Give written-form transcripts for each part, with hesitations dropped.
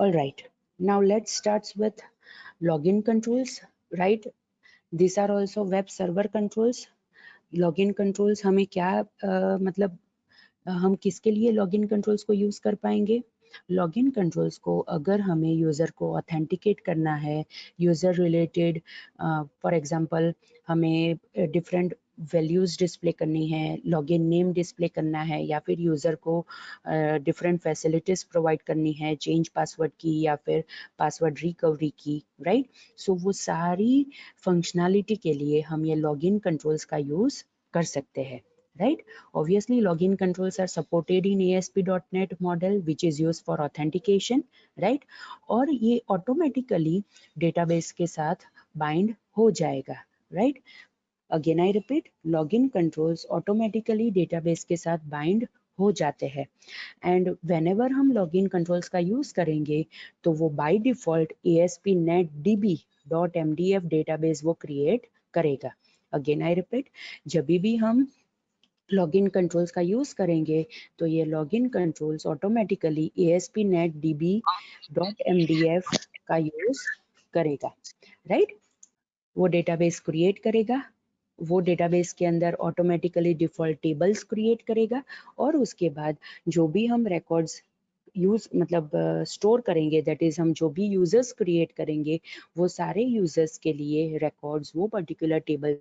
All right, now let's start with login controls, right? These are also web server controls. Login controls हमें क्या मतलब हम किसके लिए लॉगिन कंट्रोल्स को यूज कर पाएंगे? लॉगिन कंट्रोल्स को अगर हमें यूजर को ऑथेंटिकेट करना है, यूजर रिलेटेड फॉर एग्जांपल हमें डिफरेंट वैल्यूज डिस्प्ले करनी है, लॉगिन नेम डिस्प्ले करना है, या फिर यूजर को डिफरेंट फैसिलिटीज प्रोवाइड करनी है, चेंज पासवर्ड की या फिर पासवर्ड रिकवरी की, राइट? सो वो सारी फंक्शनैलिटी के लिए हम ये लॉगिन कंट्रोल्स का यूज कर सकते हैं, right? Obviously, login controls are supported in ASP.NET model, which is used for authentication, right? और ये automatically database के साथ bind हो जाएगा, right? Again, I repeat, login controls automatically database के साथ bind हो जाते हैं, एंड whenever हम login controls का यूज करेंगे तो वो by default ASP.NET database वो create करेगा. Again, I repeat, जब भी हम लॉगिन कंट्रोल्स का यूज करेंगे तो ये login controls automatically ASP.NET DB.MDF का यूज करेगा, राइट? वो डेटाबेस क्रिएट करेगा, वो डेटाबेस के अंदर ऑटोमेटिकली डिफॉल्ट टेबल्स क्रिएट करेगा, और उसके बाद जो भी हम रिकॉर्ड्स यूज मतलब स्टोर करेंगे, दैट इज हम जो भी यूजर्स क्रिएट करेंगे वो सारे यूजर्स के लिए रिकॉर्ड्स वो पर्टिकुलर टेबल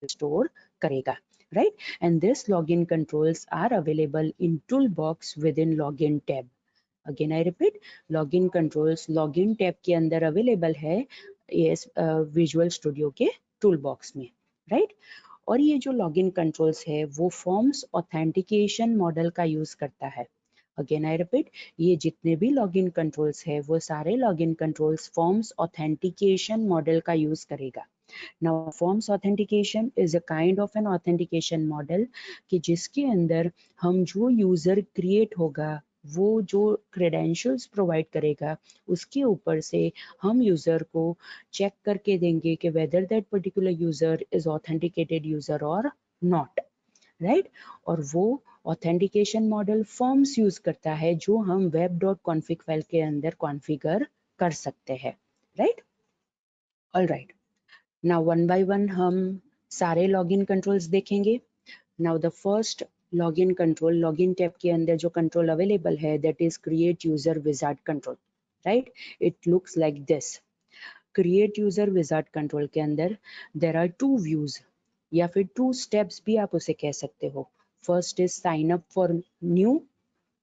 स्टोर करेगा, right? And this login controls are available in toolbox within login tab. Again I repeat, login controls login tab के अंदर available है विजुअल स्टूडियो के टूलबॉक्स में, right? और ये जो लॉगिन कंट्रोल्स है वो फॉर्म्स ऑथेंटिकेशन मॉडल का यूज करता है. अगेन आई रिपीट, ये जितने भी लॉगिन कंट्रोल्स है वो सारे login controls forms authentication model का यूज करेगा. Now, forms authentication is a kind of an authentication model कि जिसके अंदर हम जो यूजर क्रिएट होगा वो जो क्रेडेंशियल्स प्रोवाइड करेगा उसके ऊपर से हम यूजर को चेक करके देंगे कि whether that particular user is authenticated user और नॉट, राइट? और वो ऑथेंटिकेशन मॉडल फॉर्म्स यूज करता है जो हम web.config फाइल के अंदर कॉन्फ़िगर कर सकते हैं, right? All right, now one by one हम सारे लॉगिन कंट्रोल्स देखेंगे. Now the first login control, login tab के अंदर जो कंट्रोल अवेलेबल है that is create user wizard control, right? It looks like this. Create user wizard control के अंदर there are to views या फिर टू स्टेप्स भी आप उसे कह सकते हो. First is sign up for new,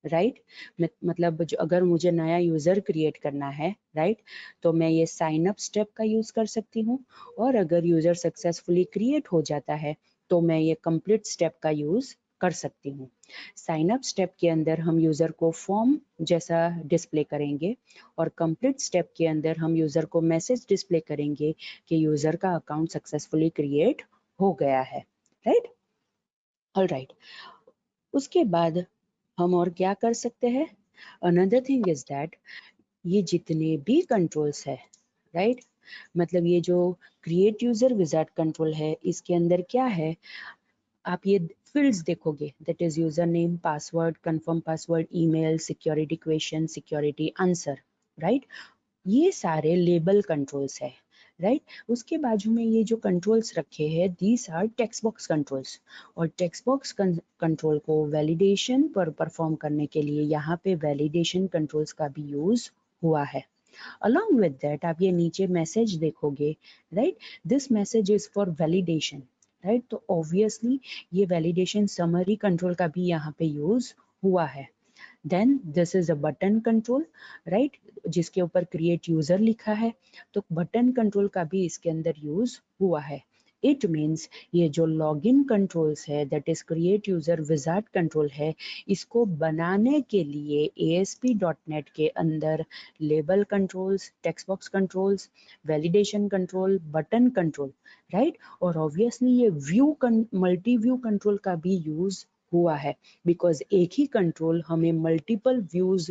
right? मतलब अगर मुझे नया यूजर क्रिएट करना है, राइट, तो मैं ये साइन अप स्टेप का यूज कर सकती हूँ. और अगर यूजर सक्सेसफुली क्रिएट हो जाता है तो मैं ये कंप्लीट स्टेप का यूज कर सकती हूँ. साइन अप स्टेप के अंदर हम यूजर को फॉर्म जैसा डिस्प्ले करेंगे और कंप्लीट स्टेप के अंदर हम यूजर को मैसेज डिस्प्ले करेंगे कि यूजर का अकाउंट सक्सेसफुली क्रिएट हो गया है, राइट? ऑलराइट, उसके बाद हम और क्या कर सकते हैं? अनदर थिंग इज दैट ये जितने भी कंट्रोल्स है, राइट, मतलब ये जो क्रिएट यूजर विजार्ड कंट्रोल है इसके अंदर क्या है, आप ये फील्ड्स देखोगे, that is user name, password, confirm password, email, security question, security answer, right? ये सारे लेबल कंट्रोल्स है, राइट? उसके बाजू में ये जो कंट्रोल्स रखे हैं these are text box controls, और टेक्स्ट बॉक्स कंट्रोल को वैलिडेशन पर परफॉर्म करने के लिए यहाँ पे वैलिडेशन कंट्रोल्स का भी यूज हुआ है. Along with that, आप ये नीचे मैसेज देखोगे, right? This message is for validation, right? तो ऑब्वियसली ये वैलिडेशन समरी कंट्रोल का भी यहाँ पे यूज हुआ है. Then this is a button control, right, जिसके ऊपर क्रिएट यूजर लिखा है, तो बटन कंट्रोल का भी इसके अंदर यूज हुआ है. इट मीन्स ये जो लॉगिन कंट्रोल्स है that is create user wizard control है, इसको बनाने के लिए ASP.NET के अंदर label controls, text box controls, validation control, button control, right, और ऑब्वियसली ये व्यू मल्टी व्यू कंट्रोल का भी यूज हुआ है, बिकॉज एक ही कंट्रोल हमें मल्टीपल व्यूज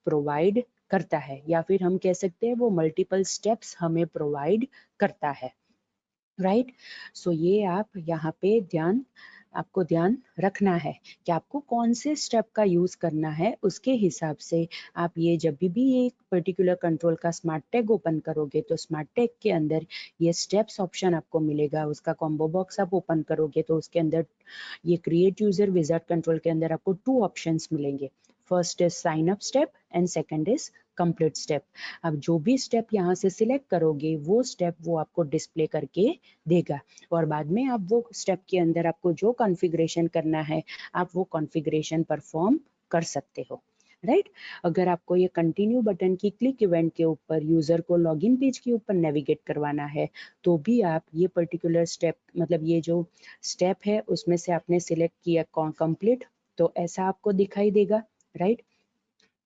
प्रोवाइड करता है, या फिर हम कह सकते हैं वो मल्टीपल स्टेप्स हमें प्रोवाइड करता है, राइट? सो ये आप यहाँ पे ध्यान आपको ध्यान रखना है कि आपको कौन से स्टेप का यूज करना है। उसके हिसाब से आप ये जब भी एक पर्टिकुलर कंट्रोल का स्मार्ट टैग ओपन करोगे तो स्मार्ट टैग के अंदर ये स्टेप्स ऑप्शन आपको मिलेगा। उसका कॉम्बो बॉक्स आप ओपन करोगे तो उसके अंदर ये क्रिएट यूजर विजार्ड कंट्रोल के अंदर आपको 2 ऑप्शंस मिलेंगे। First is sign up step and second is complete step. अब जो भी स्टेप यहाँ से सिलेक्ट करोगे वो स्टेप वो आपको डिस्प्ले करके देगा और बाद में आप वो स्टेप के अंदर आपको जो कॉन्फ़िगरेशन करना है आप वो कॉन्फ़िगरेशन परफॉर्म कर सकते हो, राइट। अगर आपको ये कंटिन्यू बटन की क्लिक इवेंट के ऊपर यूजर को लॉगिन पेज के ऊपर नेविगेट करवाना है तो भी आप ये पर्टिकुलर स्टेप मतलब ये जो स्टेप है उसमें से आपने सिलेक्ट किया कंप्लीट तो ऐसा आपको दिखाई देगा, राइट।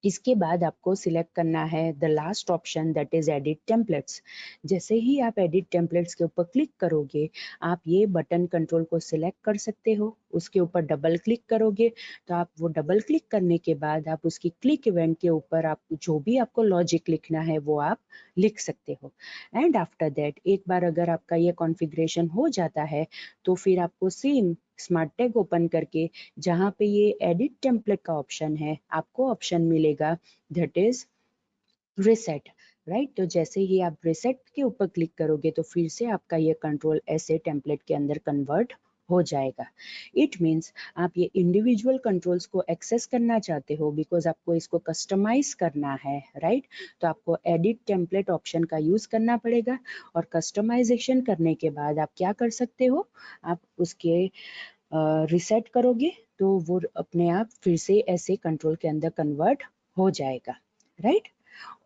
इसके बाद आपको सिलेक्ट करना है the last option that is edit templates. जैसे ही आप एडिट टेम्पलेट्स के ऊपर क्लिक करोगे आप ये बटन कंट्रोल को सिलेक्ट कर सकते हो। उसके ऊपर डबल क्लिक करोगे तो आप वो डबल क्लिक करने के बाद आप उसकी क्लिक इवेंट के ऊपर आप जो भी आपको लॉजिक लिखना है वो आप लिख सकते हो। एंड आफ्टर दैट एक बार अगर आपका ये कॉन्फ़िगरेशन हो जाता है तो फिर आपको सेम स्मार्ट टैग ओपन करके जहाँ पे ये एडिट टेम्पलेट का ऑप्शन है आपको ऑप्शन मिलेगा दैट इज रिसेट, राइट। तो जैसे ही आप रिसेट के ऊपर क्लिक करोगे तो फिर से आपका ये कंट्रोल ऐसे टेम्पलेट के अंदर कन्वर्ट हो जाएगा। इट मीन्स आप ये इंडिविजुअल कंट्रोल्स को एक्सेस करना चाहते हो बिकॉज आपको इसको कस्टमाइज करना है, राइट। तो आपको एडिट टेम्पलेट ऑप्शन का यूज करना पड़ेगा और कस्टमाइजेशन करने के बाद आप क्या कर सकते हो, आप उसके रिसेट करोगे तो वो अपने आप फिर से ऐसे कंट्रोल के अंदर कन्वर्ट हो जाएगा, राइट।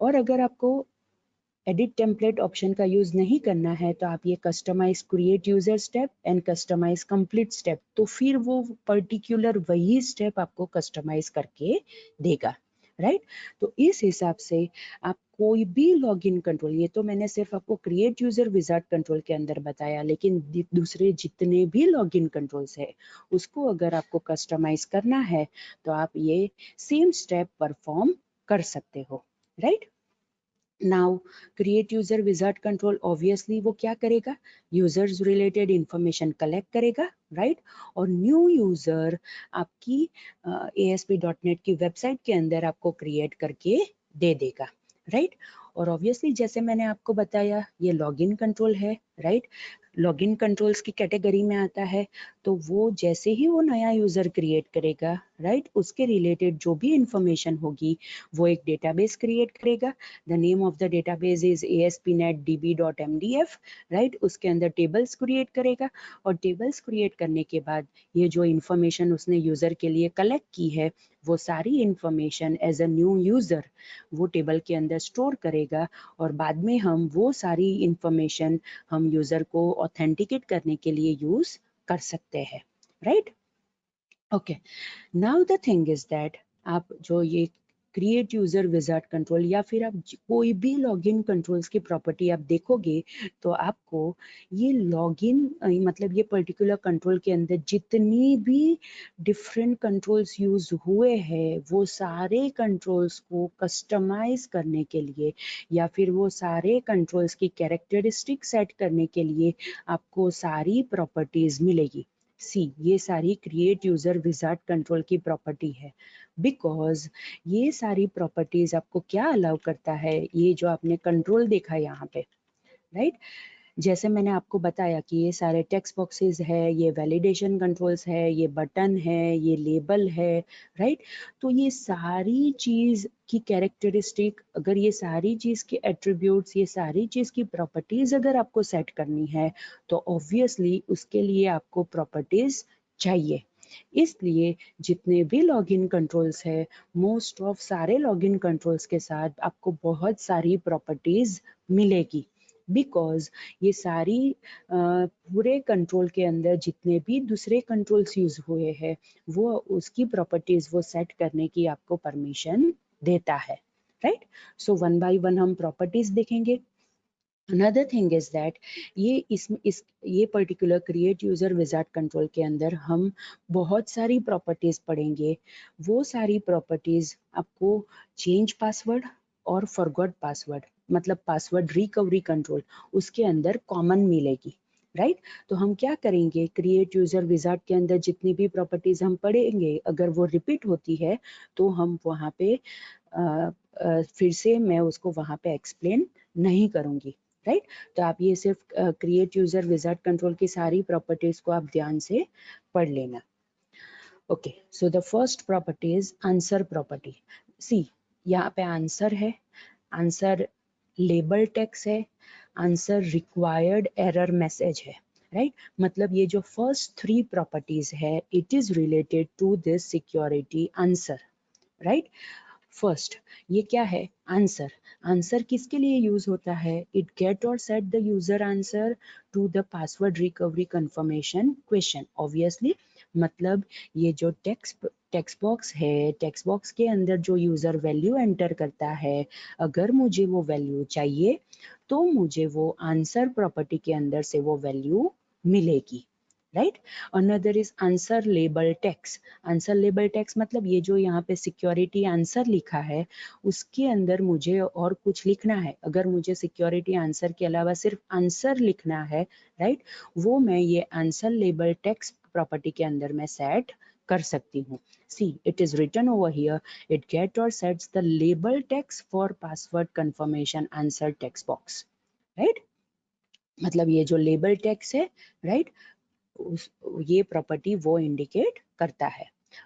और अगर आपको एडिट टेम्पलेट ऑप्शन का यूज नहीं करना है तो आप ये customize create user step and customize complete step तो फिर वो पर्टिकुलर वही स्टेप आपको कस्टमाइज करके देगा, राइट। तो इस हिसाब से आप कोई भी लॉगिन कंट्रोल, ये तो मैंने सिर्फ आपको क्रिएट यूजर विजार्ड कंट्रोल के अंदर बताया, लेकिन दूसरे जितने भी लॉगिन कंट्रोल्स है उसको अगर आपको कस्टमाइज करना है तो आप ये सेम स्टेप परफॉर्म कर सकते हो, right. Now create user wizard control obviously वो क्या करेगा, यूजर्स रिलेटेड इंफॉर्मेशन कलेक्ट करेगा, राइट। और न्यू यूजर आपकी ASP.NET की वेबसाइट के अंदर आपको क्रिएट करके दे देगा, राइट। और ऑब्वियसली जैसे मैंने आपको बताया ये लॉगिन कंट्रोल है, राइट। लॉगिन कंट्रोल्स की कैटेगरी में आता है तो वो जैसे ही वो नया यूजर क्रिएट करेगा, राइट, उसके रिलेटेड जो भी इंफॉर्मेशन होगी वो एक डेटाबेस क्रिएट करेगा। The name of the database is ASP.NET DB.MDF, right. उसके अंदर टेबल्स क्रिएट करेगा और टेबल्स क्रिएट करने के बाद ये जो इंफॉर्मेशन उसने यूजर के लिए कलेक्ट की है वो सारी information as a new user वो टेबल के अंदर स्टोर करेगा और बाद में हम वो सारी इंफॉर्मेशन हम यूजर को ऑथेंटिकेट करने के लिए यूज कर सकते हैं, right. Okay, now the thing is that आप जो ये क्रिएट यूजर विजार्ड कंट्रोल या फिर आप कोई भी लॉगिन कंट्रोल्स की प्रॉपर्टी आप देखोगे तो आपको ये लॉगिन मतलब ये पर्टिकुलर कंट्रोल के अंदर जितनी भी डिफरेंट कंट्रोल्स यूज हुए हैं वो सारे कंट्रोल्स को कस्टमाइज करने के लिए या फिर वो सारे कंट्रोल्स की कैरेक्टरिस्टिक सेट करने के लिए आपको सारी प्रॉपर्टीज मिलेगी। सी ये सारी क्रिएट यूजर विजार्ड कंट्रोल की प्रॉपर्टी है बिकॉज ये सारी प्रॉपर्टीज आपको क्या अलाउ करता है, ये जो आपने कंट्रोल देखा यहाँ पे, राइट। जैसे मैंने आपको बताया कि ये सारे टेक्स्ट बॉक्सेस है, ये वैलिडेशन कंट्रोल्स है, ये बटन है, ये लेबल है, राइट। तो ये सारी चीज की कैरेक्टरिस्टिक, अगर ये सारी चीज के एट्रीब्यूट्स, ये सारी चीज की प्रॉपर्टीज अगर आपको सेट करनी है तो ऑब्वियसली उसके लिए आपको प्रॉपर्टीज चाहिए। इसलिए जितने भी लॉगिन कंट्रोल्स है मोस्ट ऑफ सारे लॉगिन कंट्रोल्स के साथ आपको बहुत सारी प्रॉपर्टीज मिलेगी बिकॉज ये सारी पूरे कंट्रोल के अंदर जितने भी दूसरे कंट्रोल्स यूज हुए हैं वो उसकी प्रॉपर्टीज वो सेट करने की आपको परमिशन देता है, right. So one by one हम प्रॉपर्टीज देखेंगे। Another thing is that ये particular create user wizard control के अंदर हम बहुत सारी प्रॉपर्टीज पढ़ेंगे। वो सारी प्रॉपर्टीज आपको चेंज पासवर्ड और फॉरगॉट पासवर्ड मतलब पासवर्ड रिकवरी कंट्रोल उसके अंदर कॉमन मिलेगी, राइट। तो हम क्या करेंगे, क्रिएट यूजर विजार्ड के अंदर जितनी भी प्रॉपर्टीज हम पढ़ेंगे अगर वो रिपीट होती है तो हम वहाँ पे फिर से मैं उसको वहाँ पे एक्सप्लेन नहीं करूँगी, राइट। तो आप ये सिर्फ क्रिएट यूजर विजार्ड कंट्रोल की सारी प्रॉपर्टीज को आप ध्यान से पढ़ लेना। Okay, so the first property is answer property. See, यहाँ पे आंसर है, आंसर लेबल टेक्स्ट है, आंसर रिक्वायर्ड एरर मैसेज है, राइट। मतलब ये जो फर्स्ट 3 प्रॉपर्टीज है it is related to this security answer, right. First, ये क्या है, आंसर। आंसर किसके लिए यूज होता है, इट गेट और set the user answer to the password recovery confirmation question. Obviously मतलब ये जो टेक्स्ट बॉक्स है, टेक्स्ट बॉक्स के अंदर जो यूजर वैल्यू एंटर करता है, अगर मुझे वो वैल्यू चाहिए तो मुझे वो आंसर प्रॉपर्टी के अंदर से वो वैल्यू मिलेगी, right. Another is answer label text. Answer label text मतलब ये जो यहाँ पे सिक्योरिटी आंसर लिखा है उसके अंदर मुझे और कुछ लिखना है। अगर मुझे सिक्योरिटी आंसर के अलावा सिर्फ आंसर लिखना है, राइट, वो मैं ये आंसर लेबल टेक्स्ट प्रॉपर्टी के अंदर मैं सेट कर सकती हूँ। See, it is written over here, it get or sets the label text for password confirmation answer text box, right. मतलब ये जो लेबल टेक्स्ट है, राइट, ये प्रॉपर्टी वो इंडिकेट करता है।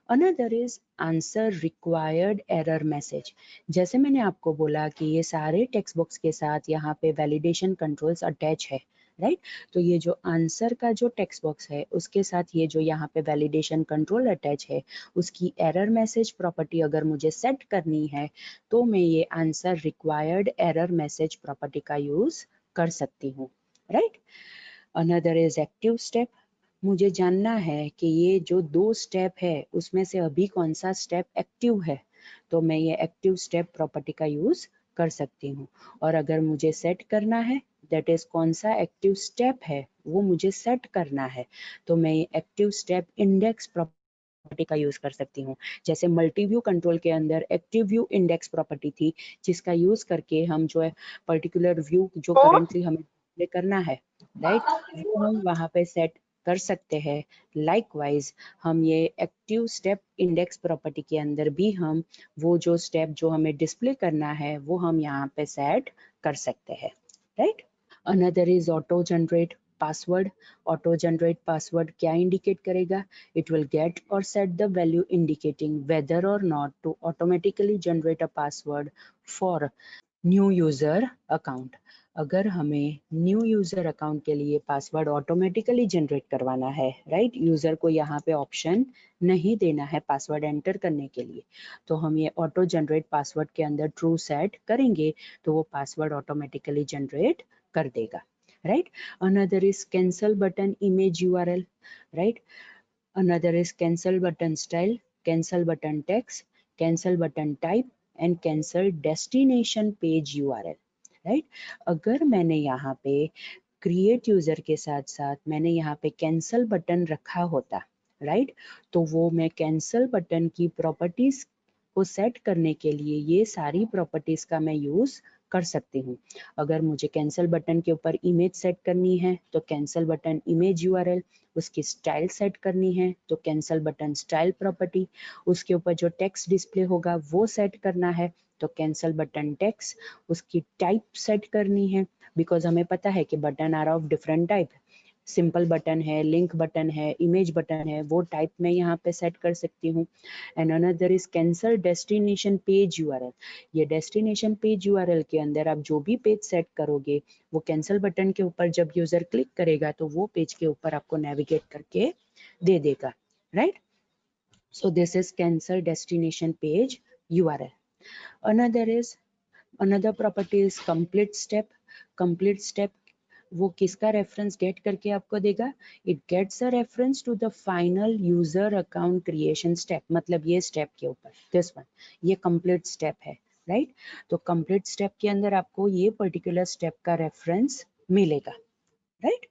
Another is answer required error message. जैसे मैंने आपको बोला कि ये सारे टेक्स्ट बॉक्स के साथ यहाँ पे वैलिडेशन कंट्रोल्स अटैच है, राइट। तो ये जो आंसर का जो टेक्स्ट बॉक्स है उसके साथ ये जो यहाँ पे वैलिडेशन कंट्रोल अटैच है उसकी एरर मैसेज प्रॉपर्टी अगर मुझे सेट करनी है तो मैं ये answer required error message property का यूज कर सकती हूँ, right. Another is active step. मुझे जानना है कि ये जो 2 स्टेप है उसमें से अभी कौन सा स्टेप एक्टिव है, तो मैं ये एक्टिव स्टेप प्रॉपर्टी का यूज कर सकती हूँ। और अगर मुझे सेट करना है, दैट इज कौन सा एक्टिव स्टेप है वो मुझे सेट करना है, तो मैं ये एक्टिव स्टेप इंडेक्स प्रॉपर्टी का यूज कर सकती हूँ। जैसे मल्टी व्यू कंट्रोल के अंदर एक्टिव व्यू इंडेक्स प्रॉपर्टी थी जिसका यूज करके हम जो है पर्टिकुलर व्यू जो करेंटली हमें डिस्प्ले करना है, राइट, वो हम वहाँ पे सेट कर सकते हैं। लाइकवाइज हम ये एक्टिव स्टेप इंडेक्स प्रॉपर्टी के अंदर भी हम वो जो स्टेप जो हमें डिस्प्ले करना है वो हम यहाँ पे सेट कर सकते हैं, right. Another is auto generate password. Auto generate password क्या इंडिकेट करेगा, इट विल गेट और set the value indicating whether or not to automatically generate a password for new user account. अगर हमें न्यू यूजर अकाउंट के लिए password automatically generate करवाना है, right, user को यहाँ पे ऑप्शन नहीं देना है पासवर्ड एंटर करने के लिए, तो हम ये ऑटो जनरेट पासवर्ड के अंदर ट्रू सेट करेंगे तो वो पासवर्ड ऑटोमेटिकली जनरेट कर देगा, right. Another is cancel button image URL, right. Another is cancel button style, cancel button text, cancel button type and cancel destination page URL, right? अगर मैंने यहाँ पे create user के साथ साथ मैंने यहाँ पे cancel button रखा होता, right? तो वो मैं cancel button की properties को सेट करने के लिए ये सारी प्रॉपर्टीज का मैं यूज कर सकती हूँ। अगर मुझे कैंसिल बटन के ऊपर इमेज सेट करनी है तो कैंसिल बटन इमेज यूआरएल, उसकी स्टाइल सेट करनी है तो कैंसिल बटन स्टाइल प्रॉपर्टी, उसके ऊपर जो टेक्स्ट डिस्प्ले होगा वो सेट करना है तो कैंसिल बटन टेक्स्ट, उसकी टाइप सेट करनी है बिकॉज हमें पता है कि button are of different type, simple button है, लिंक बटन है, इमेज बटन है, वो टाइप में यहाँ पे सेट कर सकती हूँ। And another is cancel destination page URL. ये डेस्टिनेशन पेज यूआरएल के अंदर आप जो भी पेज सेट करोगे वो कैंसिल बटन के ऊपर जब यूजर क्लिक करेगा तो वो पेज के ऊपर आपको नेविगेट करके दे देगा, right. So this is cancel destination page URL. Another property is complete step. Complete step वो किसका रेफरेंस गेट करके आपको देगा, it gets a reference to the final user account creation step. मतलब ये स्टेप के ऊपर दिस वन, ये कंप्लीट स्टेप है, राइट। तो कंप्लीट स्टेप के अंदर आपको ये पर्टिकुलर स्टेप का रेफरेंस मिलेगा, right.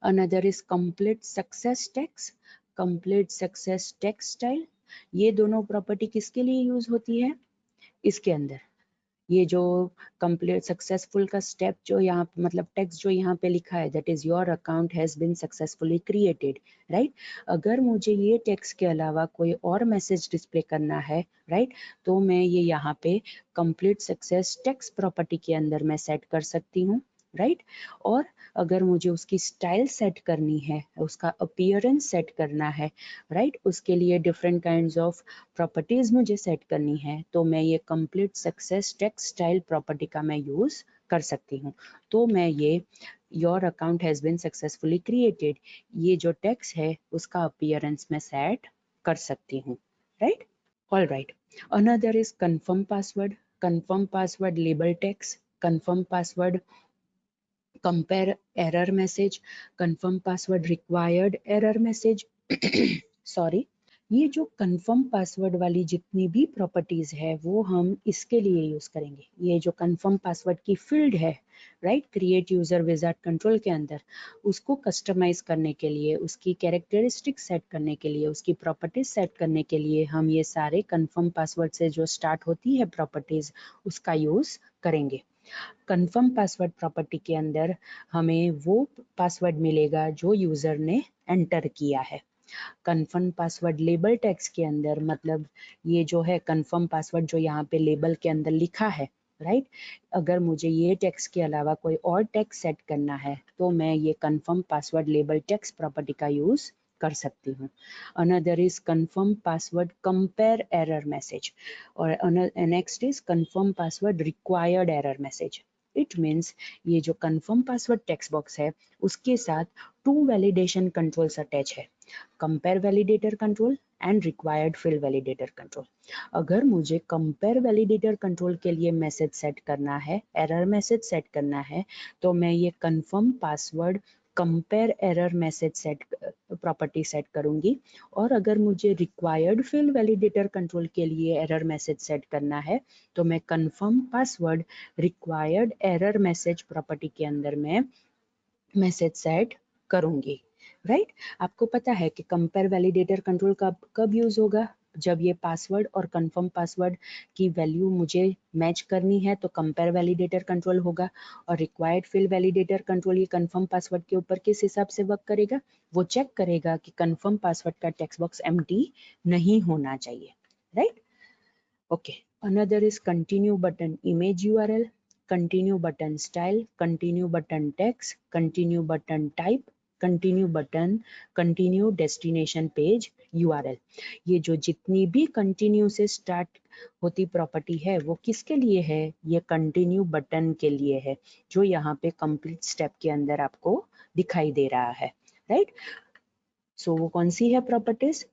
Another is complete success text, complete success text style. ये दोनों प्रॉपर्टी किसके लिए यूज होती है, इसके अंदर ये जो कंप्लीट सक्सेसफुल का स्टेप जो यहाँ मतलब टेक्स्ट जो यहाँ पे लिखा है, that is your account has been successfully created, right. अगर मुझे ये टेक्स्ट के अलावा कोई और मैसेज डिस्प्ले करना है, राइट, तो मैं ये यहाँ पे कंप्लीट सक्सेस टेक्स्ट प्रॉपर्टी के अंदर मैं सेट कर सकती हूँ, राइट। और अगर मुझे उसकी स्टाइल सेट करनी है, उसका अपीयरेंस सेट करना है, राइट, उसके लिए डिफरेंट काइंड्स ऑफ प्रॉपर्टीज मुझे सेट करनी है, तो मैं ये complete success text style property का मैं यूज कर सकती हूँ। तो मैं ये your account has been successfully created, ये जो टेक्स्ट है उसका अपीयरेंस मैं सेट कर सकती हूँ, right. All right, another is confirm password. Confirm password label text, confirm password compare error message, confirm password required error message. Sorry, ये जो कंफर्म पासवर्ड वाली जितनी भी प्रॉपर्टीज है वो हम इसके लिए यूज करेंगे। ये जो कंफर्म पासवर्ड की फील्ड है, right, create user wizard control के अंदर, उसको कस्टमाइज करने के लिए, उसकी कैरेक्टरिस्टिक सेट करने के लिए, उसकी प्रॉपर्टीज सेट करने के लिए हम ये सारे कंफर्म पासवर्ड से जो स्टार्ट होती है प्रॉपर्टीज, उसका यूज करेंगे। कंफर्म पासवर्ड प्रॉपर्टी के अंदर हमें वो पासवर्ड मिलेगा जो यूजर ने एंटर किया है। कंफर्म पासवर्ड लेबल टेक्स्ट के अंदर, मतलब ये जो है कंफर्म पासवर्ड जो यहाँ पे लेबल के अंदर लिखा है, राइट, अगर मुझे ये टेक्स्ट के अलावा कोई और टेक्स्ट सेट करना है तो मैं ये confirm password label text property का यूज कर सकती हूँ। Another is confirm password compare error message, और next is confirm password required error message. It means ये जो कंफर्म पासवर्ड टेक्स्ट बॉक्स है उसके साथ 2 वैलिडेशन कंट्रोल्स अटैच है, compare validator control and required fill validator control. अगर मुझे compare validator control के लिए मैसेज सेट करना है, एरर मैसेज सेट करना है, तो मैं ये confirm password compare error message set property set करूंगी। और अगर मुझे रिक्वायर्ड फिल वैलिडेटर कंट्रोल के लिए एरर मैसेज सेट करना है तो मैं confirm password required error message property के अंदर मैं मैसेज सेट करूंगी, राइट। आपको पता है कि कंपेयर वैलिडेटर कंट्रोल कब कब यूज होगा? जब ये पासवर्ड और कंफर्म पासवर्ड की वैल्यू मुझे मैच करनी है तो कंपेयर वैलिडेटर कंट्रोल होगा, और रिक्वायर्ड फिल वैलिडेटर कंट्रोल ये कंफर्म पासवर्ड के ऊपर किस हिसाब से वर्क करेगा? वो चेक करेगा कि कंफर्म पासवर्ड का टेक्स्ट बॉक्स एम्प्टी नहीं होना चाहिए, right. Okay, another is continue button image URL, continue button style, continue button text, continue button type, continue button, continue destination page URL। ये जो जितनी भी continue से स्टार्ट होती प्रॉपर्टी है वो किसके लिए है? ये continue बटन के लिए है, जो यहाँ पे कंप्लीट स्टेप के अंदर आपको दिखाई दे रहा है, राइट। सो वो कौन सी है properties?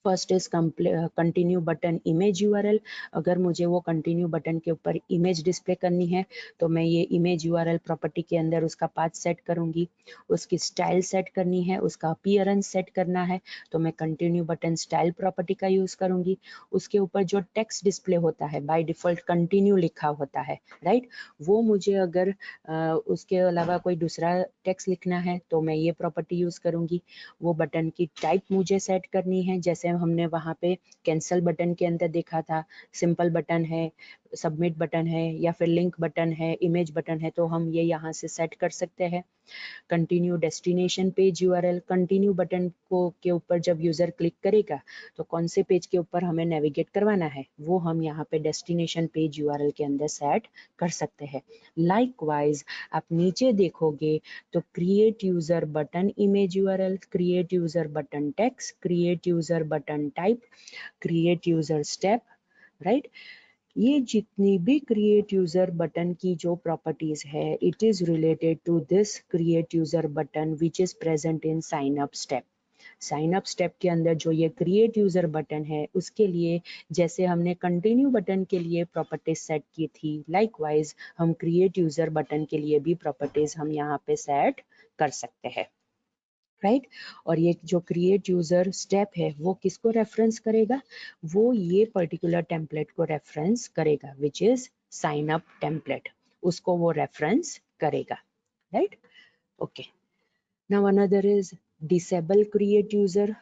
First is continue button image URL. अगर मुझे वो कंटिन्यू बटन के ऊपर इमेज डिस्प्ले करनी है तो मैं ये इमेज यूआरएल प्रॉपर्टी के अंदर उसका पाथ सेट करूंगी, उसकी स्टाइल सेट करनी है, उसका अपीयरेंस सेट करना है तो मैं कंटिन्यू बटन स्टाइल प्रॉपर्टी का यूज करूंगी। उसके ऊपर जो टेक्स्ट डिस्प्ले होता है बाय डिफॉल्ट कंटिन्यू लिखा होता है, राइट, वो मुझे अगर उसके अलावा कोई दूसरा टेक्स्ट लिखना है तो मैं ये प्रॉपर्टी यूज करूंगी। वो बटन की टाइप मुझे सेट करनी है, जैसे हमने वहाँ पे कैंसल बटन के अंदर देखा था, सिंपल बटन है, सबमिट बटन है, या फिर लिंक बटन है, इमेज बटन है, तो हम ये यहाँ से सेट कर सकते हैं। Continue destination page URL, continue button को के ऊपर जब यूजर क्लिक करेगा तो कौन से पेज के ऊपर हमें नेविगेट करवाना है वो हम यहाँ पे डेस्टिनेशन पेज यूआरएल के अंदर सेट कर सकते हैं। लाइकवाइज आप नीचे देखोगे तो create user button image URL, create user button text, create user button type, create user step, right, ये जितनी भी क्रिएट यूजर बटन की जो प्रॉपर्टीज है it is related to this create user button which is present in sign up step. Sign up step के अंदर जो ये क्रिएट यूजर बटन है उसके लिए जैसे हमने कंटिन्यू बटन के लिए प्रॉपर्टीज सेट की थी, लाइकवाइज हम क्रिएट यूजर बटन के लिए भी प्रॉपर्टीज हम यहाँ पे सेट कर सकते हैं, राइट। और ये जो क्रिएट यूजर स्टेप है वो किसको रेफरेंस करेगा? वो ये पर्टिकुलर टेम्पलेट को रेफरेंस करेगा which is sign up template, उसको वो रेफरेंस करेगा, right. Okay, now another is disable create user.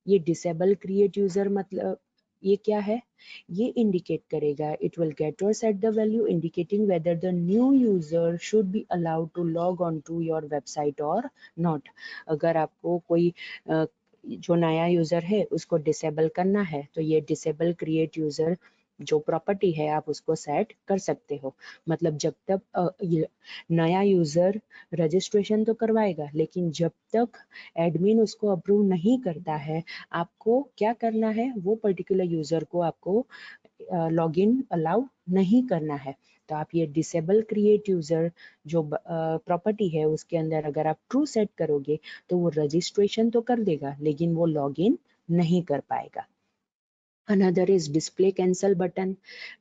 ये डिसेबल क्रिएट यूजर मतलब ये क्या है, ये इंडिकेट करेगा, इट विल गेट और set the value indicating whether the new user should be allowed to log on to your website और not. अगर आपको कोई जो नया यूजर है उसको डिसेबल करना है तो ये डिसेबल क्रिएट यूजर जो प्रॉपर्टी है आप उसको सेट कर सकते हो। मतलब जब तक नया यूजर रजिस्ट्रेशन तो करवाएगा, लेकिन जब तक एडमिन उसको अप्रूव नहीं करता है, आपको क्या करना है, वो पर्टिकुलर यूजर को आपको लॉगिन अलाउ नहीं करना है। तो आप ये डिसेबल क्रिएट यूजर जो प्रॉपर्टी है उसके अंदर अगर आप ट्रू सेट करोगे तो वो रजिस्ट्रेशन तो कर देगा लेकिन वो लॉगिन नहीं कर पाएगा। Another is display cancel button.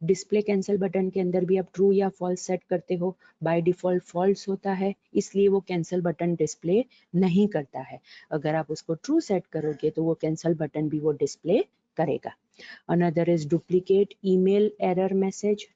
Display cancel button के अंदर भी आप ट्रू या फॉल्स सेट करते हो। बाय डिफॉल्ट फॉल्स होता है, इसलिए वो कैंसल बटन डिस्प्ले नहीं करता है। अगर आप उसको ट्रू सेट करोगे तो वो कैंसल बटन भी वो डिस्प्ले करेगा। Another is duplicate email error message,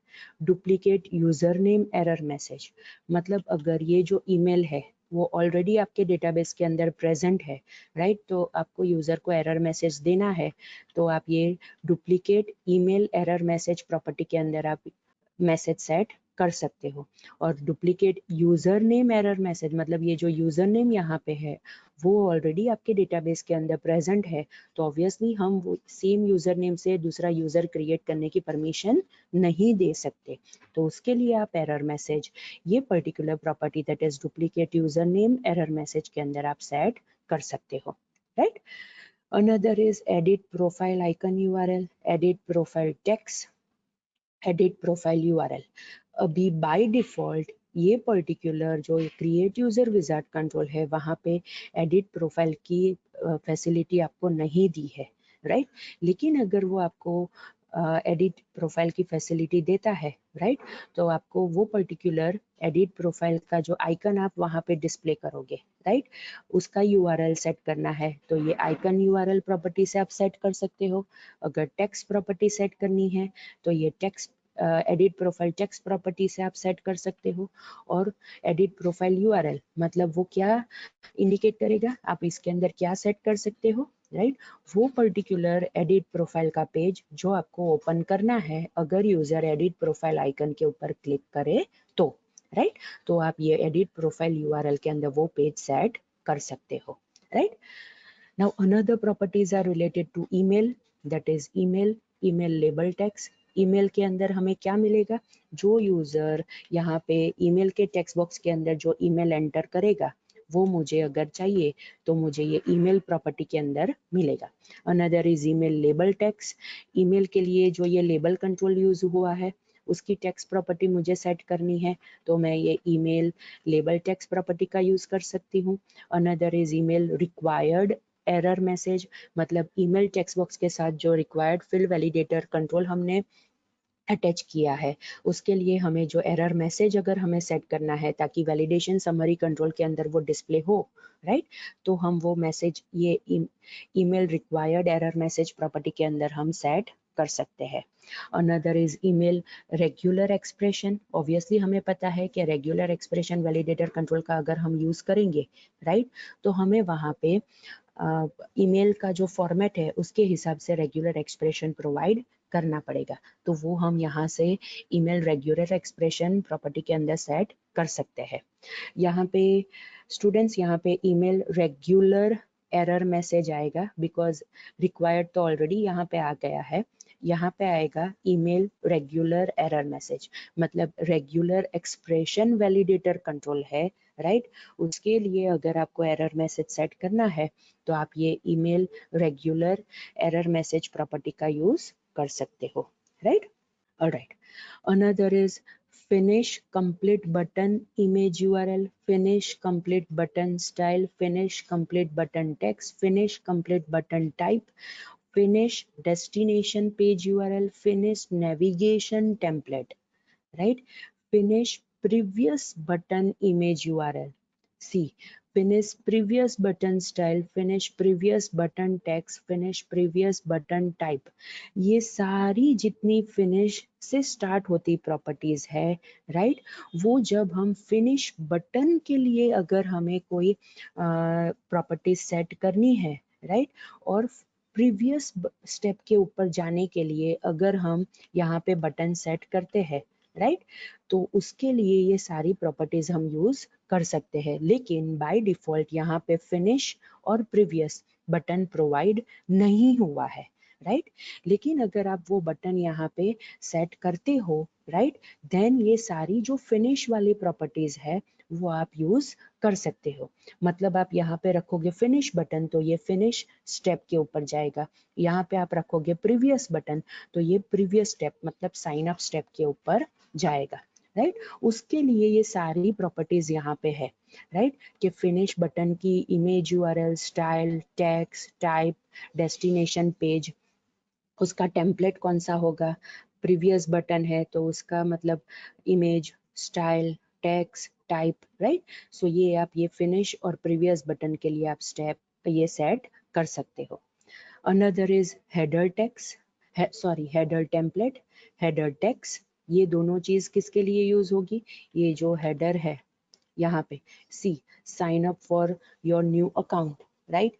duplicate user name error message. मतलब अगर ये जो ईमेल है वो ऑलरेडी आपके डेटाबेस के अंदर प्रेजेंट है, राइट, तो आपको यूजर को एरर मैसेज देना है, तो आप ये duplicate email error message property के अंदर आप मैसेज सेट कर सकते हो। और duplicate user name error message, मतलब ये जो यूजर नेम यहाँ पे है वो ऑलरेडी आपके डेटाबेस के अंदर प्रेजेंट है, तो ऑब्वियसली हम वो सेम यूजर नेम से दूसरा यूजर क्रिएट करने की परमिशन नहीं दे सकते। तो उसके लिए आप एरर मैसेज, ये particular property that is duplicate user name error message के अंदर आप सेट कर सकते हो, right. Another is edit profile icon URL, edit profile text, edit profile URL. अभी बाय डिफॉल्ट ये पर्टिकुलर जो क्रिएट यूजर विजार्ड कंट्रोल है वहाँ पे एडिट प्रोफाइल की फैसिलिटी आपको नहीं दी है, राइट। लेकिन अगर वो आपको एडिट प्रोफाइल की फैसिलिटी देता है, राइट, तो आपको वो पर्टिकुलर एडिट प्रोफाइल का जो आइकन आप वहाँ पे डिस्प्ले करोगे, राइट, उसका यूआरएल सेट करना है तो ये आइकन यूआरएल प्रॉपर्टी से आप सेट कर सकते हो। अगर टेक्स्ट प्रॉपर्टी सेट करनी है तो ये text edit profile text property से आप सेट कर सकते हो। और एडिट प्रोफाइल यूआरएल मतलब वो क्या इंडिकेट करेगा, आप इसके अंदर क्या सेट कर सकते हो, राइट, वो पर्टिकुलर एडिट प्रोफाइल का पेज जो आपको ओपन करना है अगर यूजर एडिट प्रोफाइल आइकन के ऊपर क्लिक करे तो, राइट, तो आप ये एडिट प्रोफाइल यूआरएल के अंदर वो पेज सेट कर सकते हो, right. Now another properties are related to email, that is email label text। Email के अंदर हमें क्या मिलेगा, जो यूजर यहाँ पे ईमेल के टेक्स्ट बॉक्स के अंदर जो ईमेल एंटर करेगा वो मुझे अगर चाहिए तो मुझे ये ईमेल प्रॉपर्टी के अंदर मिलेगा। Another is email label text. Email के लिए जो ये लेबल कंट्रोल यूज हुआ है उसकी टेक्स्ट प्रॉपर्टी मुझे सेट करनी है तो मैं ये ईमेल लेबल टेक्स्ट प्रॉपर्टी का यूज कर सकती हूँ। Another is email required error message, मतलब ईमेल टेक्स्ट बॉक्स के साथ जो रिक्वायर्ड फील्ड वैलिडेटर कंट्रोल हमने अटैच किया है उसके लिए हमें जो एरर मैसेज अगर हमें सेट करना है ताकि वैलिडेशन समरी कंट्रोल के अंदर वो डिस्प्ले हो, राइट, तो हम वो मैसेज ये email required error message property के अंदर हम सेट कर सकते हैं। Another is email regular expression. Obviously हमें पता है कि रेगुलर एक्सप्रेशन वैलिडेटर कंट्रोल का अगर हम यूज करेंगे, राइट, तो हमें वहाँ पे ईमेल का जो फॉर्मेट है उसके हिसाब से रेगुलर एक्सप्रेशन प्रोवाइड करना पड़ेगा, तो वो हम यहाँ से ईमेल रेगुलर एक्सप्रेशन प्रॉपर्टी के अंदर सेट कर सकते हैं। यहाँ पे स्टूडेंट्स यहाँ पे ईमेल रेगुलर एरर मैसेज आएगा बिकॉज रिक्वायर्ड तो ऑलरेडी यहाँ पे आ गया है। यहाँ पे आएगा ईमेल रेगुलर एरर मैसेज, मतलब रेगुलर एक्सप्रेशन वैलिडेटर कंट्रोल है, राइट, उसके लिए अगर आपको एरर मैसेज सेट करना है तो आप ये email regular error message property का यूज कर सकते हो, right. Alright, another is finish complete button image URL, finish complete button style, finish complete button text, finish complete button type, finish destination page URL, finish navigation template, right, finish previous button image URL, see finish previous button style, finish previous button text, finish previous button type। ये सारी जितनी finish से start होती properties है, right, वो जब हम finish button के लिए अगर हमें कोई प्रॉपर्टी सेट करनी है, राइट, और प्रीवियस स्टेप के ऊपर जाने के लिए अगर हम यहाँ पे बटन सेट करते हैं, राइट, तो उसके लिए ये सारी प्रॉपर्टीज हम यूज कर सकते हैं, लेकिन बाय डिफॉल्ट यहाँ पे फिनिश और प्रीवियस बटन प्रोवाइड नहीं हुआ है, राइट। लेकिन अगर आप वो बटन यहाँ पे सेट करते हो, राइट, देन ये सारी जो फिनिश वाली प्रॉपर्टीज है वो आप यूज कर सकते हो। मतलब आप यहाँ पे रखोगे फिनिश बटन तो ये फिनिश स्टेप के ऊपर जाएगा, यहाँ पे आप रखोगे प्रीवियस बटन तो ये प्रीवियस स्टेप मतलब साइन अप स्टेप के ऊपर जाएगा, राइट। उसके लिए ये सारी प्रॉपर्टीज यहाँ पे है, राइट, कि फिनिश बटन की image URL, style, text, type, destination page, उसका टेम्पलेट कौन सा होगा, प्रीवियस बटन है तो उसका मतलब image, style, text, type, right. So ये आप ये फिनिश और प्रीवियस बटन के लिए आप स्टेप ये सेट कर सकते हो। Another is header text, header template, header text, ये दोनों चीज किसके लिए यूज होगी, ये जो हेडर है यहाँ पे see sign up for your new account, right,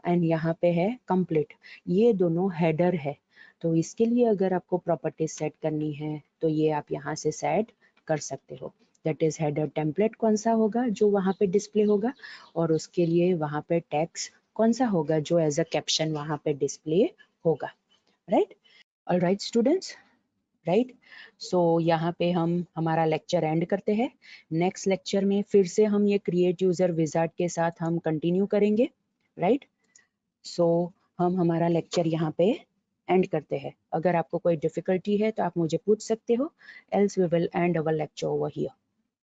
and यहाँ पे है कंप्लीट, ये दोनों हेडर है। तो इसके लिए अगर आपको प्रॉपर्टीज सेट करनी है तो ये आप यहाँ से सेट कर सकते हो। दैट इज हेडर टेम्पलेट कौन सा होगा जो वहाँ पे डिस्प्ले होगा, और उसके लिए वहाँ पे टेक्स्ट कौन सा होगा जो एज अ कैप्शन वहाँ पे डिस्प्ले होगा, right. Alright students, right. So यहाँ पे हम हमारा लेक्चर एंड करते हैं। नेक्स्ट लेक्चर में फिर से हम ये क्रिएट यूजर विजार्ड के साथ हम कंटिन्यू करेंगे, राइट। सो हम हमारा लेक्चर यहाँ पे एंड करते हैं। अगर आपको कोई डिफिकल्टी है तो आप मुझे पूछ सकते हो, else we will end our lecture over here.